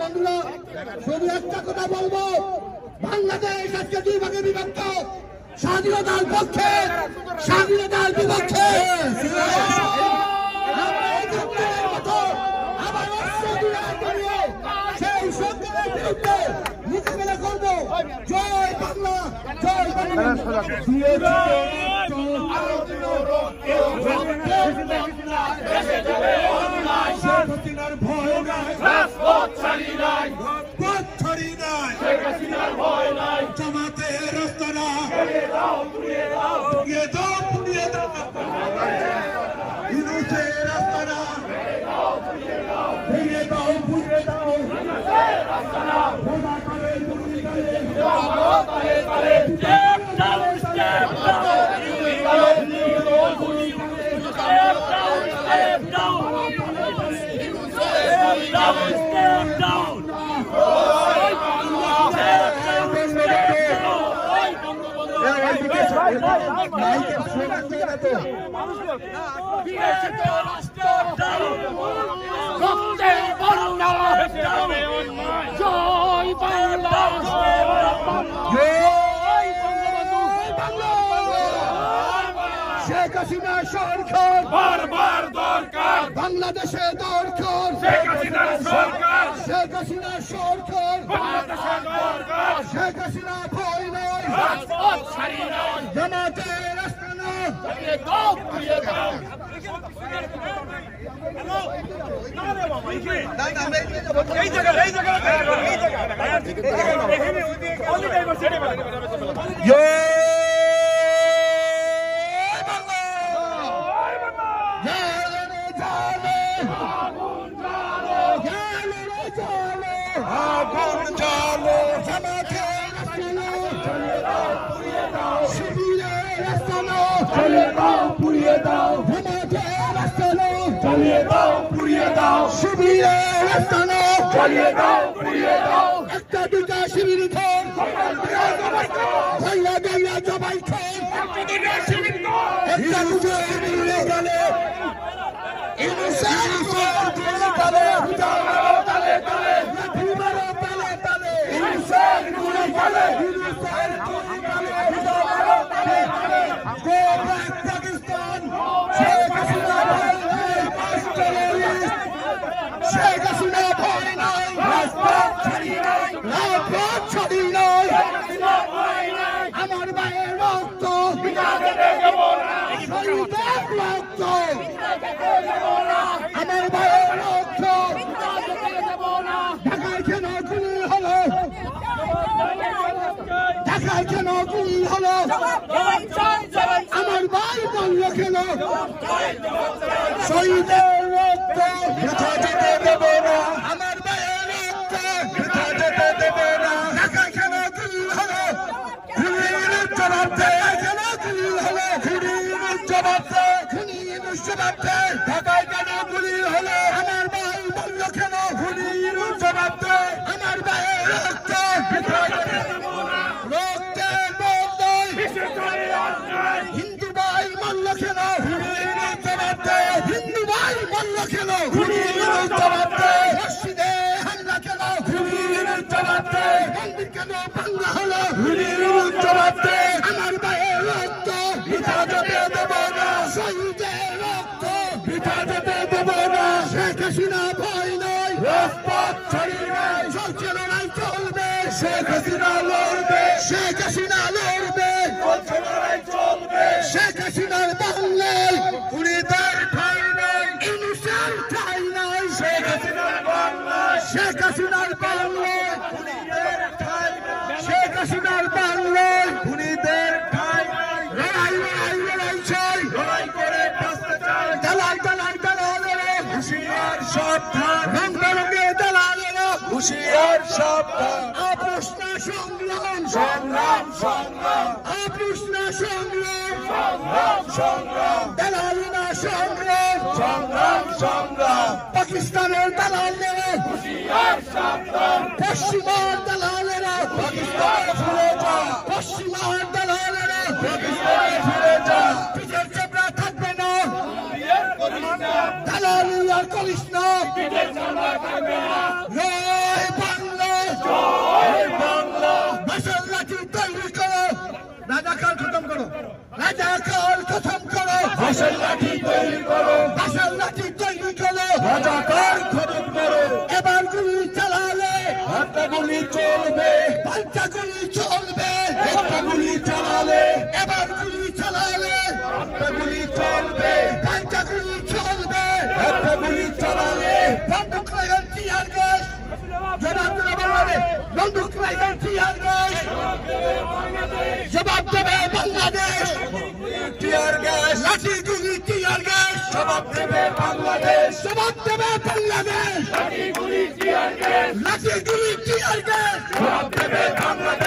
বন্ধুরা, শুধু একটা কথা বলবো, বাংলাদেশ আজকে দুই ভাগে বিভক্ত, স্বাধীনতার পক্ষে, স্বাধীনতার বিপক্ষে। সেই সরকারের বিরুদ্ধে মোকাবেলা করবো। জয় বাংলা, জয় বাংলা। জামাতের রাস্তা না, পুড়িয়ে দাও, পুড়িয়ে দাও, ইউনুসের রাস্তা না, ভেঙে দাও, পুড়িয়ে দাও, শেখ হাসিনা সরকার বারবার দরকার, বাংলাদেশে দরকার শেখ হাসিনা সরকার, শেখ হাসিনা সরকার বাংলাদেশে দরকার, শেখ হাসিনা ভয় নয়, রাজপথ ছাড়ি নয়, জামাতের রাস্তা না, পুড়িয়ে দাও, পুড়িয়ে দাও। পুড়িয়ে দাও, জ্বালিয়ে দাও, পুড়িয়ে দাও, শিবিরের রাস্তা না, জ্বালিয়ে দাও, পুড়িয়ে দাও। একটা দুটা শিবির খান, ভাইয়া গাইয়া জবাই খান, একটা দুটা শিবির গেলে শেখ হাসিনা ভয় নয়, রাজপথ ছাড়ি নয়, রাজপথ ছাড়ি নয়, আমার ভাইয়ের রক্ত শহীদের রক্ত, আমার ভাইয়ের রক্ত। ঢাকায় কেন গুলি হলো, ঢাকায় কেন গুলি হলো, আমার ভাই বলল কেন, শহীদের রক্ত বৃথা যেতে দেব না, আমার ভাইয়ের রক্ত বৃথা যেতে দেব না। ঢাকায় কেন গুলি হলো, খুনির জবাব দে, কেন গুলি হলো, খুনির জবাব দে, খুনির জবাব দে। ঢাকায় কেন গুলি হলো, আমার ভাই বলল কেন, খুনির জবাব দে, আমার ভাইয়ের রক্ত বৃথা যেতে দেব না। রক্তের বদলে হিন্দু ভাই মরল কেন, খুনির জবাব দে, হিন্দু ভাই মরল কেন, খুনির জবাব দে। মসজিদে হামলা কেন, খুনির জবাব দে, মন্দির কেন ভাঙা হলো, খুনির জবাব দে, আমার ভাইয়ের রক্ত বৃথা যেতে দেব না, শহীদের রক্ত বৃথা যেতে দেব না। শেখ হাসিনা ভয় নয়, রাজপথ ছাড়ি নয়, চলছে লড়াই চলবে, শেখ হাসিনা লড়বে, শেখ হাসিনা লড়বে, চলছে লড়াই চলবে। শেখ হাসিনার বাংলায় খুনিদের ঠাঁই নাই, ইউনুসের ঠাঁই নাই, শেখ হাসিনার বাংলায়, শেখ হাসিনার বাংলায় খুনিদের ঠাঁই নাই, শেখ হাসিনার বাংলায় খুনিদের ঠাঁই নাই। লড়াই লড়াই লড়াই চাই, লড়াই করে বাঁচতে চাই, দালাল দালাল দালালেরা হুঁশিয়ার সাবধান, রং বেরঙে দালালেরা হুঁশিয়ার সাবধান। অপ্রশ্ন সংগ্রাম, সংগ্রাম সংগ্রাম, অপ্রশ্ন সংগ্রাম, সংগ্রাম সংগ্রাম, দালালিনা সংগ্রাম, সংগ্রাম সংগ্রাম। পাকিস্তানের দালালেরা হুঁশিয়ার সাবধান, পশ্চিমার দালালেরা পাকিস্তানে ফিরে যা, পশ্চিমার দালালেরা পাকিস্তানে ফিরে যা। পিঠের চেপড়া থাকবে না, দালালি আর করিস না, পিঠের চেপড়া থাকবে না। রাজাকার খতম করো, বাঁশের লাঠি তৈরি করো, বাঁশের লাঠি তৈরি করো, রাজাকার খতম করো। এবার গুলি চালালে একটা গুলি চলবে, পাল্টা গুলি চলবে, একটা গুলি চালালে, এবার গুলি চালালে একটা গুলি চলবে, পাল্টা গুলি চলবে, একটা গুলি চালালে। বন্দুক লাগান টিয়ার গ্যাস, জবাব দেবে বাংলাদেশ, বন্দুক লাগান টিয়ার গ্যাস, জবাব দেবে বাংলাদেশ, টিয়ার গ্যাস, লাঠি গুলি টিয়ার গ্যাস, জবাব দেবে বাংলাদেশ, জবাব দেবে বাংলাদেশ, লাঠি গুলি টিয়ার গ্যাস, লাঠি গুলি টিয়ার গ্যাস, জবাব দেবে বাংলাদেশ।